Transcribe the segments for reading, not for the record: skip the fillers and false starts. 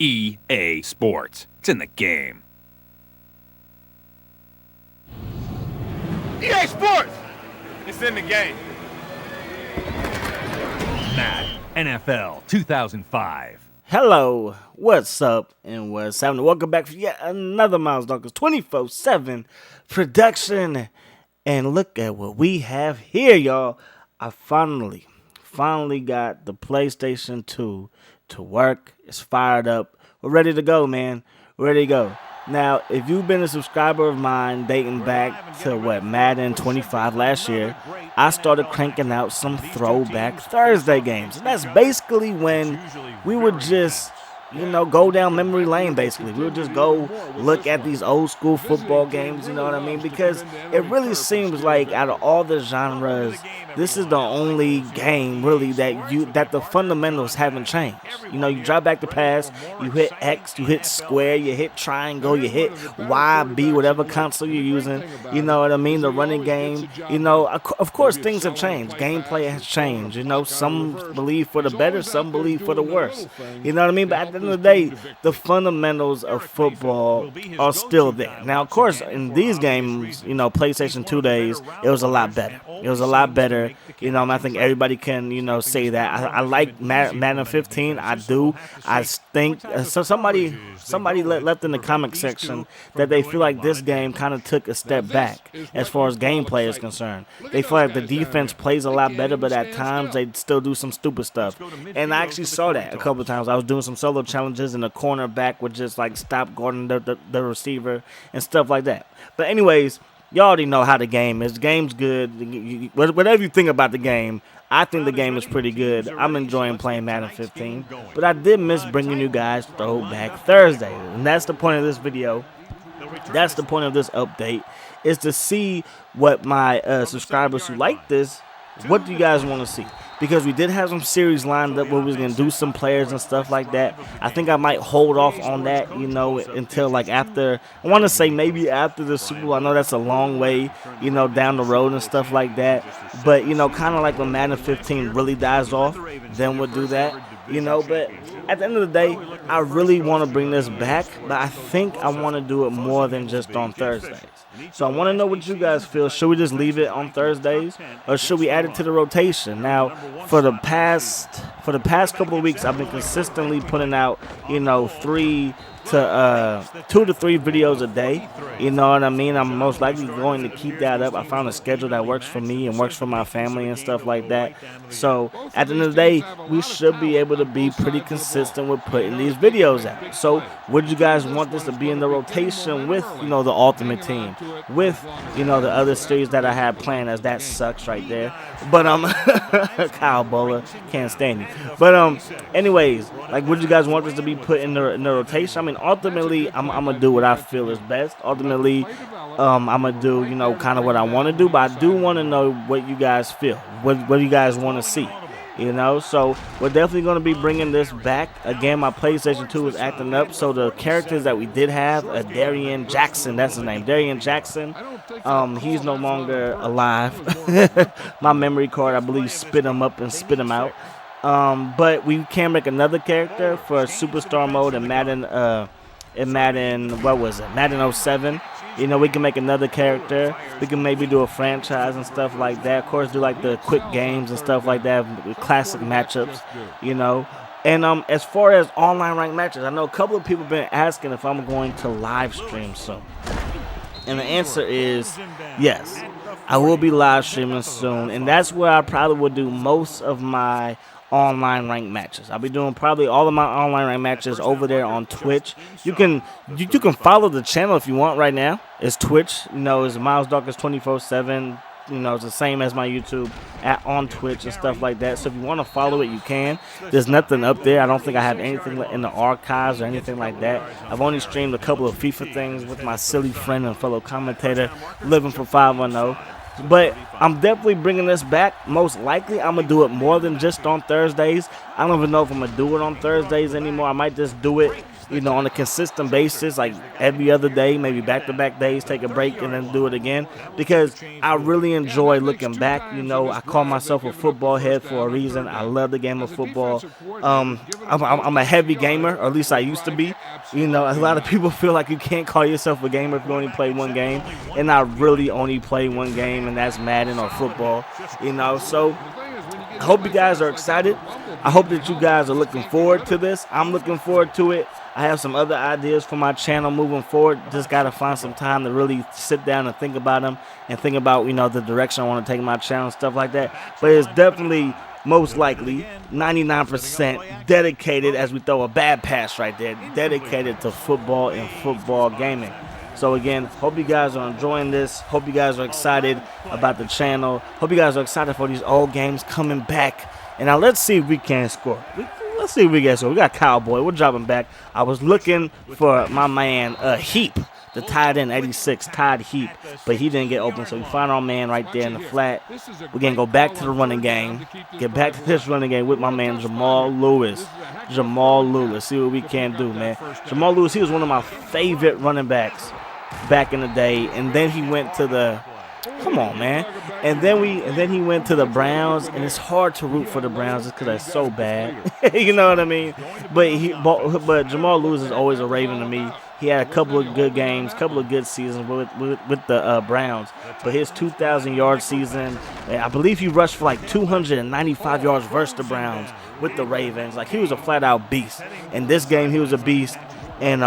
EA Sports. It's in the game. EA Sports! It's in the game. Madden NFL 2005. Hello, what's up and what's happening? Welcome back for yet another Miles Dawkins 24/7 production. And look at what we have here, y'all. I finally got the PlayStation 2 to work. It's fired up. We're ready to go, man. Ready to go. Now, if you've been a subscriber of mine dating back to Madden 25 last year, I started cranking out some throwback Thursday games. And that's basically when we would just, go down memory lane, basically. We would just go look at these old school football games, you know what I mean? Because it really seems like out of all the genres, this is the only game really that the fundamentals haven't changed. You drive back to pass, you hit X, you hit square, you hit triangle, you hit Y, B, whatever console you're using. You know what I mean? The running game. Of course things have changed. Gameplay has changed. Some believe for the better, some believe for the worse. You know what I mean? But at the end of the day, the fundamentals of football are still there. Now, of course, in these games, PlayStation 2 days, it was a lot better. It was a lot better. I think everybody can, say that. I like Madden 15. I do. I think so. Somebody left in the comment section that they feel like this game kind of took a step back as far as gameplay is concerned. They feel like the defense plays a lot better, but at times they still do some stupid stuff. And I actually saw that a couple of times. I was doing some solo challenges and the cornerback would just like stop guarding the receiver and stuff like that. But anyways, y'all already know how the game is. The game's good. Whatever you think about the game, I think the game is pretty good. I'm enjoying playing Madden 15. But I did miss bringing you guys Throwback Thursday. And that's the point of this video. That's the point of this update, is to see what my subscribers who like this, what do you guys want to see? Because we did have some series lined up where we was going to do some players and stuff like that. I think I might hold off on that, until like after, I want to say maybe after the Super Bowl. I know that's a long way, down the road and stuff like that. But, kind of like when Madden 15 really dies off, then we'll do that, But at the end of the day, I really want to bring this back, but I think I want to do it more than just on Thursdays. So I want to know what you guys feel. Should we just leave it on Thursdays, or should we add it to the rotation? Now, for the past couple of weeks, I've been consistently putting out, 2 to 3 videos a day. You know what I mean? I'm most likely going to keep that up. I found a schedule that works for me and works for my family and stuff like that. So at the end of the day, we should be able to be pretty consistent with putting these videos out. So would you guys want this to be in the rotation with, the Ultimate Team, with, the other series that I have planned, as that sucks right there. But Kyle Bowler, can't stand you. But anyways, like, would you guys want this to be put in the rotation? I mean, ultimately, I'm gonna do what I feel is best. Ultimately, I'm gonna do, kind of what I want to do. But I do want to know what you guys feel. What do you guys want to see? So we're definitely going to be bringing this back. Again, my PlayStation 2 is acting up. So the characters that we did have, Darian Jackson, that's his name, Darian Jackson, he's no longer alive. My memory card, I believe, spit him up and spit him out. But we can make another character for Superstar mode in Madden, Madden 07. We can make another character. We can maybe do a franchise and stuff like that. Of course, do like the quick games and stuff like that, classic matchups, And as far as online ranked matches, I know a couple of people have been asking if I'm going to live stream soon. And the answer is yes. I will be live streaming soon. And that's where I probably will do most of my online ranked matches. I'll be doing probably all of my online ranked matches over there on Twitch. You can follow the channel if you want right now. It's Twitch, it's Miles Dawkins 24/7. It's the same as my YouTube on Twitch and stuff like that. So if you want to follow it, you can. There's nothing up there. I don't think I have anything in the archives or anything like that. I've only streamed a couple of FIFA things with my silly friend and fellow commentator, Living for 510. But I'm definitely bringing this back. Most likely, I'm going to do it more than just on Thursdays. I don't even know if I'm going to do it on Thursdays anymore. I might just do it on a consistent basis, like every other day, maybe back-to-back days, take a break and then do it again, because I really enjoy looking back. I call myself a football head for a reason. I love the game of football. I'm a heavy gamer, or at least I used to be. A lot of people feel like you can't call yourself a gamer if you only play one game, and I really only play one game, and that's Madden or football. So I hope you guys are excited. I hope that you guys are looking forward to this. I'm looking forward to it. I have some other ideas for my channel moving forward. Just got to find some time to really sit down and think about them and think about, the direction I want to take my channel and stuff like that. But it's definitely most likely 99% dedicated, as we throw a bad pass right there, dedicated to football and football gaming. So again, hope you guys are enjoying this. Hope you guys are excited about the channel. Hope you guys are excited for these old games coming back. And now let's see if we can score. Let's see if we can score. We got Cowboy. We're dropping back. I was looking for my man Heap, the tight end, 86, Todd Heap, but he didn't get open. So we find our man right there in the flat. We're going to go back to the running game. Get back to this running game with my man Jamal Lewis. Jamal Lewis. See what we can do, man. Jamal Lewis, he was one of my favorite running backs back in the day, and then he went to the and then he went to the Browns, and it's hard to root for the Browns just because they're so bad. You know what I mean? But Jamal Lewis is always a Raven to me. He had a couple of good games, couple of good seasons with the Browns. But his 2,000-yard season, I believe he rushed for like 295 yards versus the Browns with the Ravens. Like, he was a flat-out beast. In this game, he was a beast. And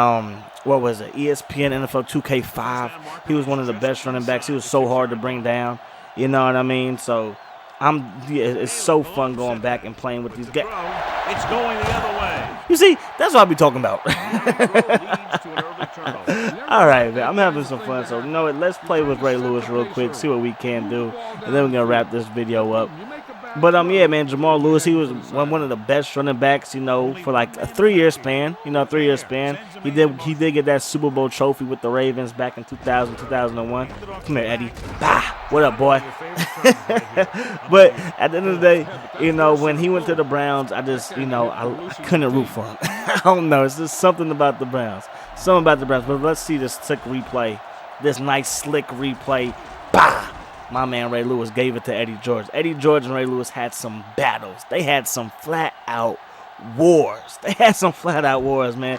what was it? ESPN NFL 2K5. He was one of the best running backs. He was so hard to bring down. You know what I mean? So it's so fun going back and playing with these guys. It's going the other way. You see, that's what I be talking about. All right, man. I'm having some fun. So, let's play with Ray Lewis real quick, see what we can do, and then we're going to wrap this video up. But, yeah, man, Jamal Lewis, he was one of the best running backs, for like a 3-year span. 3-year span. He did get that Super Bowl trophy with the Ravens back in 2000, 2001. Come here, Eddie. Bah! What up, boy? But at the end of the day, when he went to the Browns, I just, I couldn't root for him. I don't know. It's just something about the Browns. Something about the Browns. But let's see this slick replay. This nice, slick replay. Bah! My man Ray Lewis gave it to Eddie George. Eddie George and Ray Lewis had some battles. They had some flat-out wars. Man.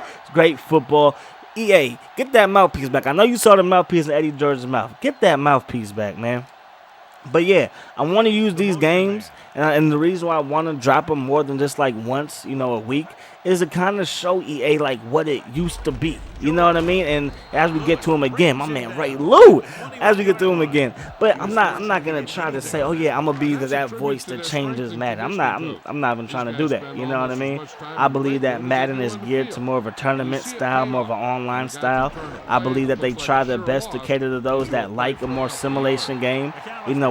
It's great football. EA, get that mouthpiece back. I know you saw the mouthpiece in Eddie George's mouth. Get that mouthpiece back, man. But, yeah, I want to use these games, and the reason why I want to drop them more than just, like, once, a week, is to kind of show EA, like, what it used to be. You know what I mean? And as we get to him again, my man Ray Lou, as we get to him again. But I'm not going to try to say, oh, yeah, I'm going to be that voice that changes Madden. I'm not even trying to do that. You know what I mean? I believe that Madden is geared to more of a tournament style, more of an online style. I believe that they try their best to cater to those that like a more simulation game,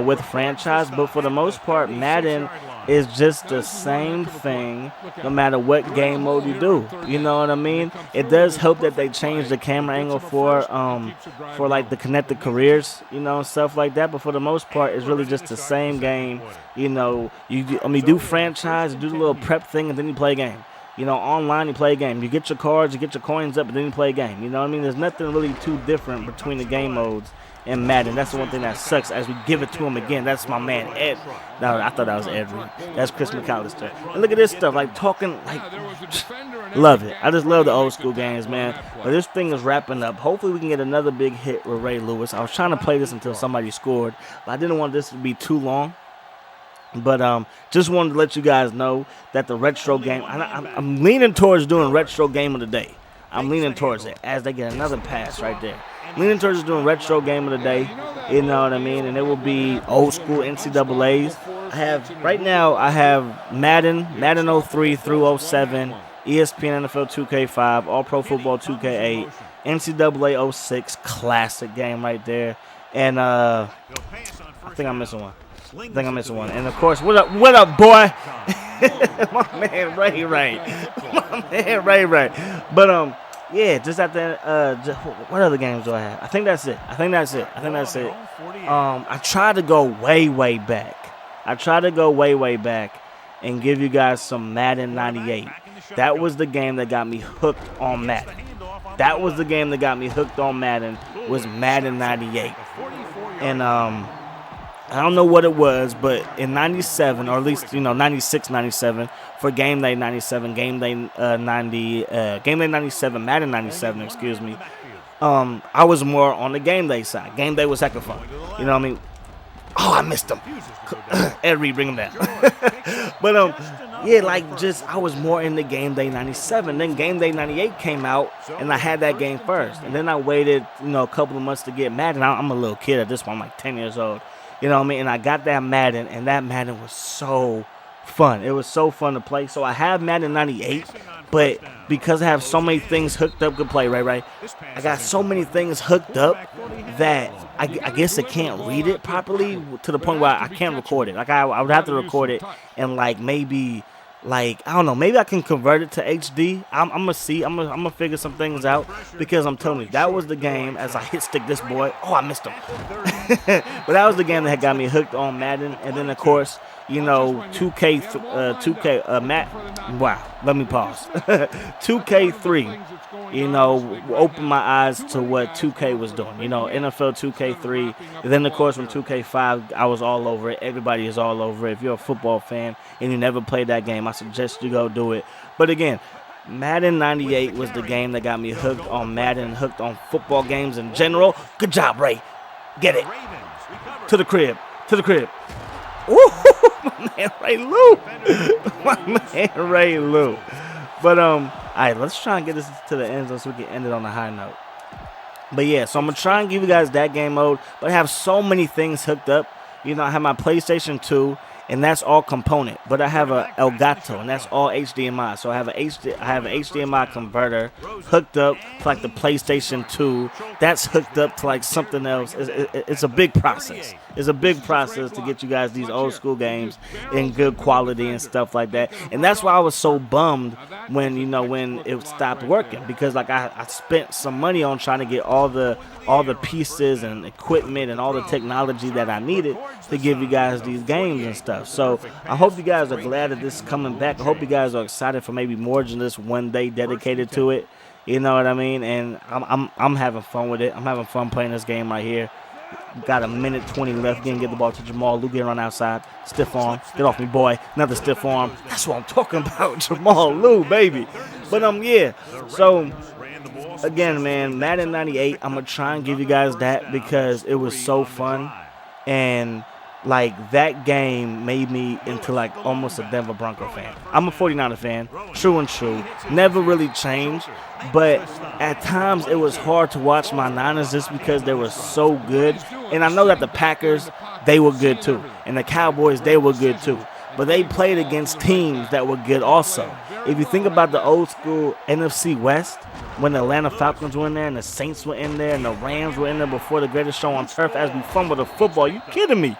with franchise. But for the most part, Madden is just the same thing no matter what game mode you do. You know what I mean? It does help that they changed the camera angle for like the connected careers, and stuff like that. But for the most part, it's really just the same game. You do franchise, do the little prep thing, and then you play a game. Online you play a game. You get your cards, you get your coins up, and then you play a game. You know what I mean? There's nothing really too different between the game modes and Madden. That's the one thing that sucks as we give it to him again. That's my man, Ed. No, I thought that was Ed Reed. That's Chris McAllister. And look at this stuff, like talking, like, love it. I just love the old school games, man. But this thing is wrapping up. Hopefully we can get another big hit with Ray Lewis. I was trying to play this until somebody scored, but I didn't want this to be too long. But just wanted to let you guys know that the retro game, I'm leaning towards doing retro game of the day. I'm leaning towards it as they get another pass right there. Leaning towards doing retro game of the day, you know what I mean? And it will be old school NCAAs. I have Madden 03 through 07, ESPN NFL 2K5, All Pro Football 2K8, NCAA 06, classic game right there. And I think I'm missing one. And of course, what up, boy? My man Ray. But yeah, just at the what other games do I have? I think that's it. I try to go way back. and give you guys some Madden 98. That was the game that got me hooked on Madden. That was the game that got me hooked on Madden, was Madden 98. And I don't know what it was, but in 97, or at least, 96, 97, for Game Day 97, Game Day 97, Madden 97, excuse me, I was more on the Game Day side. Game Day was hecka fun. You know what I mean? Oh, I missed him. Ed Reed, bring him down. But, yeah, I was more in the Game Day 97. Then Game Day 98 came out, and I had that game first. And then I waited, a couple of months to get Madden. I'm a little kid at this point. I'm like 10 years old. You know what I mean? And I got that Madden, and that Madden was so fun. It was so fun to play. So I have Madden 98, but because I have so many things hooked up, good play, right? I got so many things hooked up that I guess I can't read it properly to the point where I can't record it. Like I would have to record it and maybe I don't know, maybe I can convert it to HD. I'm gonna see. I'm gonna figure some things out, because I'm telling you, that was the game. As I hit stick this boy, oh, I missed him. But that was the game that had got me hooked on Madden. And then of course, 2K, Matt. Wow, let me pause. 2K3. Opened my eyes to what 2K was doing. NFL 2K3. And then, of course, when 2K5, I was all over it. Everybody is all over it. If you're a football fan and you never played that game, I suggest you go do it. But again, Madden 98 was the game that got me hooked on Madden, hooked on football games in general. Good job, Ray. Get it. To the crib. Ooh, my man Ray Lou. My man Ray Lou. But, all right, let's try and get this to the end zone so we can end it on a high note. But, yeah, so I'm going to try and give you guys that game mode. But I have so many things hooked up. I have my PlayStation 2, and that's all component. But I have a Elgato, and that's all HDMI. So I have an HDMI converter hooked up to the PlayStation 2. That's hooked up to something else. It's a big process. It's a big process to get you guys these old school games in good quality and stuff like that. And that's why I was so bummed when it stopped working, because I spent some money on trying to get all the pieces and equipment and all the technology that I needed to give you guys these games and stuff. So I hope you guys are glad that this is coming back. I hope you guys are excited for maybe more than this one day dedicated to it. You know what I mean? And I'm having fun with it. I'm having fun playing this game right here. Got a minute 20 left. Again, get the ball to Jamal Lou. Get run outside. Stiff arm. Get off me, boy. Another stiff arm. That's what I'm talking about. Jamal Lou, baby. But yeah. So again, man, Madden 98. I'm gonna try and give you guys that because it was so fun, and that game made me into almost a Denver Bronco fan. I'm a 49er fan, true and true. Never really changed, but at times it was hard to watch my Niners just because they were so good. And I know that the Packers, they were good too, and the Cowboys, they were good too. But they played against teams that were good also. If you think about the old school NFC West, when the Atlanta Falcons were in there and the Saints were in there and the Rams were in there before the greatest show on turf as we fumbled the football, you kidding me?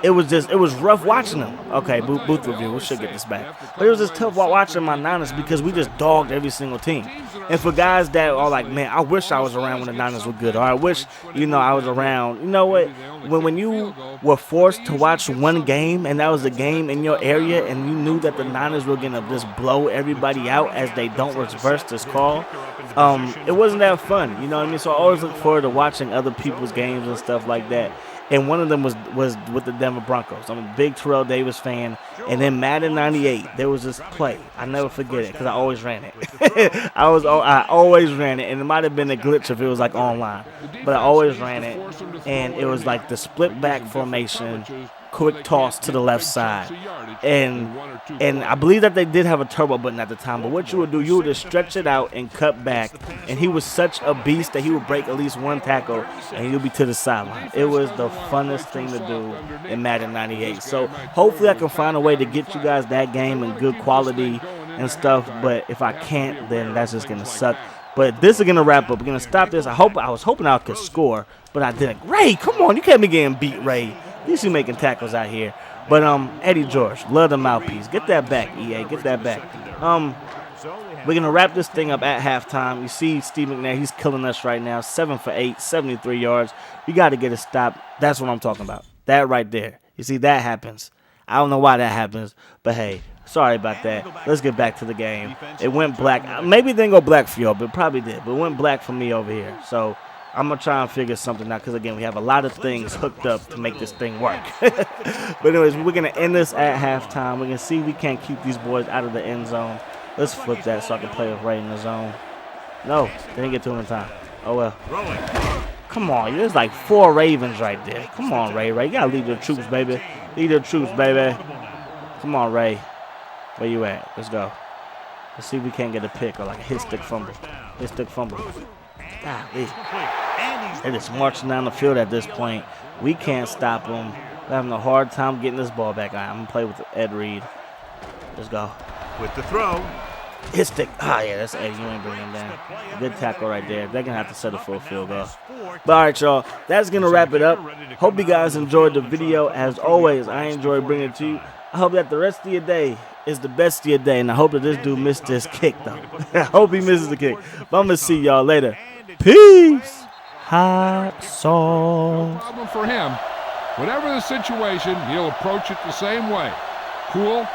It was rough watching them. Okay, booth review. We should get this back. But it was just tough watching my Niners because we just dogged every single team. And for guys that are like, man, I wish I was around when the Niners were good. Or I wish, I was around. You know what? When you were forced to watch one game and that was a game in your area and you knew that the Niners were going to just blow everybody out as they don't reverse this call, it wasn't that fun. You know what I mean? So I always look forward to watching other people's games and stuff like that. And one of them was with the Denver Broncos. I'm a big Terrell Davis fan. And then Madden 98, there was this play. I never forget it because I always ran it. I always ran it. And it might have been a glitch if it was online. But I always ran it. And it was the split back formation, quick toss to the left side. And I believe that they did have a turbo button at the time. But what you would do, you would just stretch it out and cut back. And he was such a beast that he would break at least one tackle and he'll be to the sideline. It was the funnest thing to do in Madden 98. So hopefully I can find a way to get you guys that game in good quality and stuff. But if I can't, then that's just going to suck. But this is going to wrap up. We're going to stop this. I was hoping I could score, but I didn't. Ray, come on. You can't be getting beat, Ray. At least you making tackles out here. But Eddie George, love the mouthpiece. Get that back, EA. Get that back. We're going to wrap this thing up at halftime. You see Steve McNair, he's killing us right now. 7 for 8, 73 yards. We got to get a stop. That's what I'm talking about. That right there. You see, that happens. I don't know why that happens, but hey, sorry about that. Let's get back to the game. It went black. Maybe it didn't go black for y'all, but it probably did. But it went black for me over here. So I'm going to try and figure something out because, again, we have a lot of things hooked up to make this thing work. But anyways, we're going to end this at halftime. We're going to see if we can't keep these boys out of the end zone. Let's flip that so I can play with Ray in the zone. No, didn't get to him in time. Oh, well. Come on, there's like 4 Ravens right there. Come on, Ray. You got to lead the troops, baby. Lead the troops, baby. Come on, Ray. Where you at? Let's go. Let's see if we can't get a pick or like a hit stick fumble. Hit stick fumble. Golly. They're just marching down the field at this point. We can't stop them. We're having a hard time getting this ball back. I'm going to play with Ed Reed. Let's go. With the throw. Hit stick. Yeah, that's Eddie. You ain't bringing him down. Good tackle right there. They're going to have to settle for a field goal. But all right, y'all. That's going to wrap it up. Hope you guys enjoyed the video. As always, I enjoy bringing it to you. I hope that the rest of your day is the best of your day. And I hope that this dude missed this kick, though. I hope he misses the kick. But I'm going to see y'all later. Peace. Hot sauce. Problem for him. Whatever the situation, he'll approach it the same way. Cool,